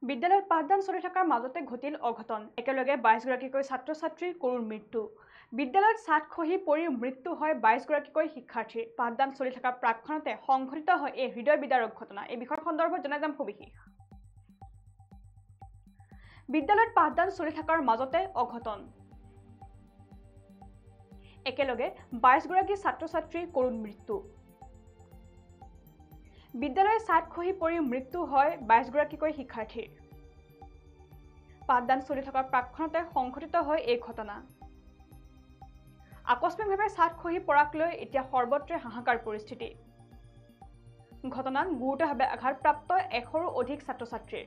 বিদ্যালয়ত পাঠদান চলি থকাৰ মাজতে ঘটিল অঘটন একেলগে 22 গৰাকীকৈ ছাত্ৰ-ছাত্ৰীৰ কৰুণ মৃত্যু বিদ্যালয়ত ছাদ খহি পৰি মৃত্যু হয় 22 গৰাকীকৈ শিক্ষাৰ্থীৰ পাঠদান চলি থকাৰ প্ৰাক্ষণতে সংঘটিত হয় এই হৃদয় বিদাৰক ঘটনা এই বিষয় সন্দৰ্ভত জনাই যাম সবিশেষ বিদ্যালয়ত পাঠদান চলি থকাৰ মাজতে অঘটন একেলগে 22 গৰাকী ছাত্ৰ-ছাত্ৰীৰ কৰুণ মৃত্যু বিদ্যালয়ৰ ছাদ খহি পৰি মৃত্যু হয় 22 গৰাকীকৈ শিক্ষাৰ্থীৰ পাঠদান চলি থকাৰ প্ৰাক্ষণতে সংঘটিত হয় এই ঘটনা আকস্মিকভাৱে ছাদ খহি পৰাক লৈ এতিয়া সৰ্বত্ৰে হাহাকাৰ পৰিস্থিতি ঘটনাত গুৰুতৰভাৱে আঘাতপ্ৰাপ্ত 100ৰো অধিক ছাত্ৰ-ছাত্ৰীৰ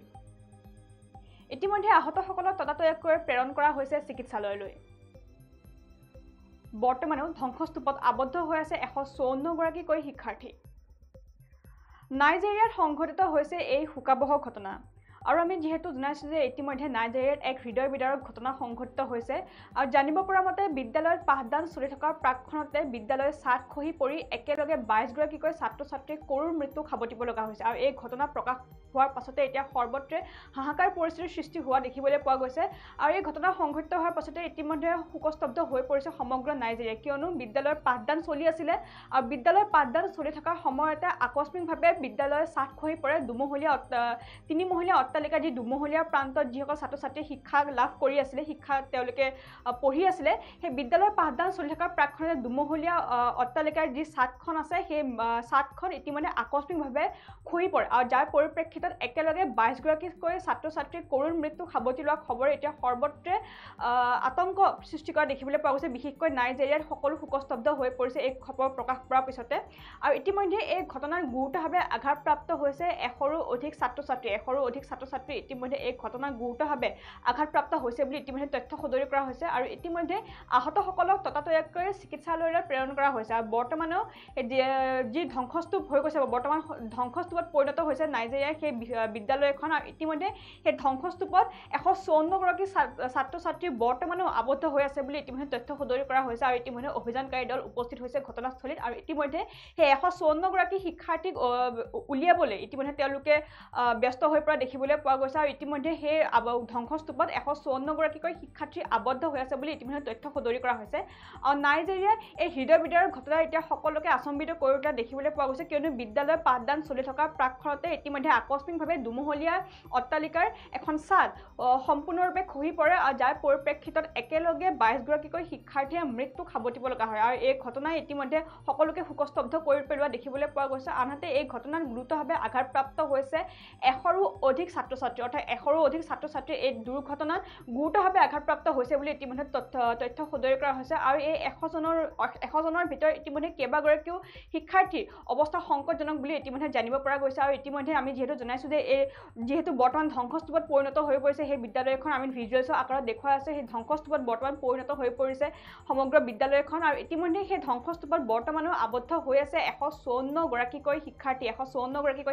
ইতিমধ্যে আহতসকলক ততাতৈয়াকৈ প্ৰেৰণ কৰা হৈছে চিকিৎসালয়লৈ বৰ্তমানেও ধ্বংসস্তূপত আবদ্ধ হৈ আছে 154 গৰাকীকৈ শিক্ষাৰ্থী নাইজেৰিয়াত সংঘটিত হৈছে এই শোকাবহ ঘটনা আৰু আমি যেহেতু জনাইছো যে ইতিমধ্যে নাইজেৰিয়াত এক হৃদয় বিদাৰক ঘটনা সংঘটিত হৈছে আৰু জানিব পৰা মতে বিদ্যালয়ত পাঠদান চলি থকাৰ প্ৰাক্ষণতে বিদ্যালয়ৰ ছাদ খহি পৰি একেলগে 22 গৰাকীকৈ ছাত্ৰ-ছাত্ৰীৰ কৰুণ মৃত্যু খাবতিব লগা হৈছে আৰু এই ঘটনা প্ৰকাশ হোৱাৰ পাছতে এতিয়া সৰ্বত্ৰে হাহাকাৰ পৰিস্থিতিৰ সৃষ্টি হোৱা দেখিবলৈ পোৱা গৈছে আৰু এই ঘটনা সংঘটিত হোৱাৰ পাছতে ইতিমধ্যে শোকস্তব্ধ হৈ পৰিছে সমগ্ৰ নাইজেৰিয়া কিয়নো বিদ্যালয়ৰ পাঠদান চলি আছিল আৰু বিদ্যালয়ৰ পাঠদান চলি থকাৰ সময়তে আকস্মিকভাৱে বিদ্যালয়ৰ ছাদ খহি পৰে তিনিমহলীয়া অট্টালিকা যি দুমহলীয়া প্ৰান্তত যিসকল ছাত্ৰ-ছাত্ৰী শিক্ষা লাভ কৰি আছিল শিক্ষা তেওঁলোকে পঢ়ি আছিল সেই বিদ্যালয়ৰ পাঠদান চলি থকাৰ প্ৰাক্ষণতে দুমহলীয়া অট্টালিকাৰ যি ছাদখন আছে সেই ছাদখন ইতিমধ্যে আকস্মিকভাৱে খহি পৰে আৰু যাৰ পৰিপ্ৰেক্ষিতত একেলগে 22 গৰাকীকৈ ছাত্ৰ-ছাত্ৰীৰ কৰুণ মৃত্যু খাবতি লোৱা খবৰ এতিয়া সৰ্বত্ৰে আতংক সৃষ্টি কৰা দেখিবলৈ পোৱা গৈছে বিশেষকৈ নাইজেৰিয়াত সকলো শোকস্তব্ধ হৈ পৰিছে এই খবৰ প্ৰকাশ কৰাৰ পিছতে আৰু ইতিমধ্যে এই ঘটনাৰ গুৰুতৰভাৱে আঘাতপ্ৰাপ্ত হৈছে 100ৰো অধিক ছাত্ৰ-ছাত্ৰী ইতিমধ্যে এই ঘটনাৰ গুৰুতৰভাৱে আঘাতপ্ৰাপ্ত হৈছে বুলি ইতিমধ্যে তথ্য সদৰি কৰা হৈছে আৰু ইতিমধ্যে আহতসকলক ততাতৈয়াকৈ চিকিৎসালয়লৈ প্ৰেৰণ কৰা হৈছে আৰু বৰ্তমানেও যি ধ্বংসস্তূপ হৈ গৈছে বৰ্তমান ধ্বংসস্তূপত পৰিণত হৈছে নাইজেৰিয়াৰ সেই বিদ্যালয়খন আৰু ইতিমধ্যে সেই ধ্বংসস্তূপত 154 গৰাকী ছাত্ৰ-ছাত্ৰী বৰ্তমানেও আবদ্ধ হৈ আছে বুলি ইতিমধ্যে তথ্য সদৰি কৰা হৈছে আৰু ইতিমধ্যে অভিযানকাৰী দল উপস্থিত হৈছে ঘটনাস্থলীত আৰু ইতিমধ্যে সেই 154 গৰাকী শিক্ষাৰ্থীক উলিয়াবলৈ ইতিমধ্যে তেওঁলোকে ব্যস্ত হৈ পৰা দেখিবলৈ পোৱা গৈছে আৰু ইতিমধ্যে সেই ধ্বংসস্তূপত 154 গৰাকীকৈ শিক্ষাৰ্থী আবদ্ধ হৈ আছে বুলি ইতিমধ্যে তথ্য সদৰি কৰা হৈছে আৰু নাইজেৰিয়াৰ এই হৃদয় বিদাৰক ঘটনা এতিয়া সকলোকে আচম্বিত কৰি উঠা দেখিবলৈ পোৱা গৈছে কিয়নো বিদ্যালয়ৰ পাঠদান চলি থকাৰ প্ৰাক্ষণতে ইতিমধ্যে আকস্মিকভাৱে দুমহলীয়া অট্টালিকাৰ এখন ছাদ সম্পূৰ্ণৰূপে খহি পৰে আৰু যাৰ পৰিপ্ৰেক্ষিতত একেলগে 22 গৰাকীকৈ শিক্ষাৰ্থীয়ে মৃত্যু খাবতিব লগা হয় আৰু এই ঘটনাই ইতিমধ্যে সকলোকে শোকস্তব্ধ কৰি পেলোৱা দেখিবলৈ পোৱা গৈছে আনহাতে এই ঘটনাত গুৰুতৰভাৱে আঘাতপ্ৰাপ্ত হৈছে 100ৰো অধিক ছাত্ৰ-ছাত্ৰী অৰ্থাৎ 100ৰো অধিক ছাত্ৰ-ছাত্ৰী এই দুৰ্ঘটনাত গুৰুতৰভাৱে আঘাতপ্ৰাপ্ত হৈছে বুলি ইতিমধ্যে তথ্য সদৰি কৰা হৈছে আৰু এই 100জনৰ ভিতৰত ইতিমধ্যে কেইবাগৰাকীও শিক্ষাৰ্থীৰ অৱস্থা সংকটজনক বুলি ইতিমধ্যে জানিব পৰা গৈছে আৰু ইতিমধ্যে আমি যেহেতু জনাইছো যে এই যেহেতু বৰ্তমান ধ্বংসস্তূপত পৰিণত হৈ পৰিছে সেই বিদ্যালয়খন আমি ভিজুৱেলছৰ আকাৰত দেখুৱাই আছে সেই ধ্বংসস্তূপত বৰ্তমান পৰিণত হৈ পৰিছে সমগ্ৰ বিদ্যালয়খন আৰু ইতিমধ্যে সেই ধ্বংসস্তূপত বৰ্তমানেও আবদ্ধ হৈ আছে 154 গৰাকীকৈ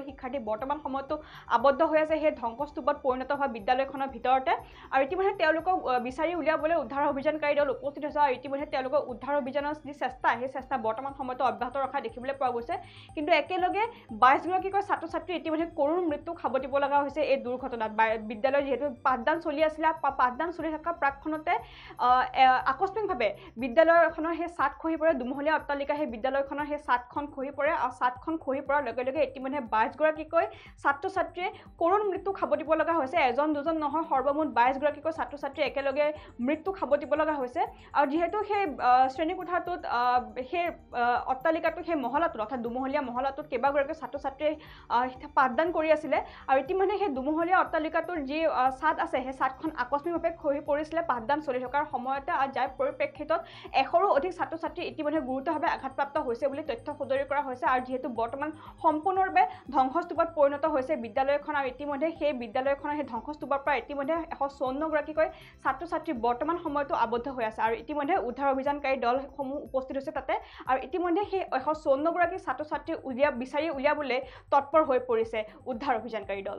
শিক্ষাৰ্থী বৰ্তমান সময়তো আবদ্ধ হৈ আছে সেই ধ্বংসস্তূপত পৰিণত হোৱা বিদ্যালয়খনৰ ভিতৰতে আৰু ইতিমধ্যে তেওঁলোকক বিচাৰি উলিয়াবলৈ উদ্ধাৰ অভিযানকাৰী দল উপস্থিত হৈছে আৰু ইতিমধ্যে তেওঁলোকৰ উদ্ধাৰ অভিযানৰ যি চেষ্টা বৰ্তমান সময়তো অব্যাহত ৰখা দেখিবলৈ পোৱা গৈছে কিন্তু একেলগে 22 গৰাকীকৈ ছাত্ৰ-ছাত্ৰী ইতিমধ্যে কৰুণ মৃত্যু খাবতিব লগা হৈছে এই দুৰ্ঘটনাত বিদ্যালয় যেহেতু পাঠদান চলি আছিল পাঠদান চলি থকা প্ৰাক্ষণতে আকস্মিকভাৱে বিদ্যালয়খনৰ সেই ছাদ খহি পৰে দুমহলীয়া অট্টালিকা সেই বিদ্যালয়খনৰ সেই ছাদখন খহি পৰে আৰু ছাদখন খহি পৰাৰ লগে লগে ইতিমধ্যে 22 গৰাকীকৈ ছাত্ৰ-ছাত্ৰীয়ে কৰুণ মৃত্যু খাবতিব লগা হৈছে এজন দুজন নহয় সৰ্বমুঠ 22 গৰাকীকৈ ছাত্ৰ-ছাত্ৰী একেলগে মৃত্যু খাবতিব লগা হৈছে আৰু যেহেতু সেই শ্ৰেণীকোঠাটোত সেই অট্টালিকাটো সেই মহলাটোত অৰ্থাৎ দুমহলীয়া মহলাটোত কেইবাগৰাকী ছাত্ৰ-ছাত্ৰীয়ে পাঠদান কৰি আছিলে আৰু ইতিমধ্যে সেই দুমহলীয়া অট্টালিকাটোৰ যি ছাদ আছে সেই ছাদখন আকস্মিকভাৱে খহি পৰিছিলে পাঠদান চলি থকাৰ সময়তে আৰু যাৰ পৰিপ্ৰেক্ষিতত 100ৰো অধিক ছাত্ৰ-ছাত্ৰী ইতিমধ্যে গুৰুতৰভাৱে আঘাতপ্ৰাপ্ত হৈছে বুলি তথ্য সদৰি কৰা হৈছে আৰু যেহেতু বৰ্তমান সম্পূৰ্ণৰূপে ধ্বংসস্তূপত পৰিণত হৈছে বিদ্যালয়খন আৰু ইতিমধ্যে সেই বিদ্যালয়খনৰ সেই ধ্বংসস্তূপৰ পৰা ইতিমধ্যে 154 গৰাকীকৈ ছাত্ৰ-ছাত্ৰী বৰ্তমান সময়তো আবদ্ধ হৈ আছে আৰু ইতিমধ্যে উদ্ধাৰ অভিযানকাৰী দলসমূহ উপস্থিত হৈছে তাতে আৰু ইতিমধ্যে সেই 154 গৰাকী ছাত্ৰ-ছাত্ৰী বিচাৰি উলিয়াবলৈ তৎপৰ হৈ পৰিছে উদ্ধাৰ অভিযানকাৰী দল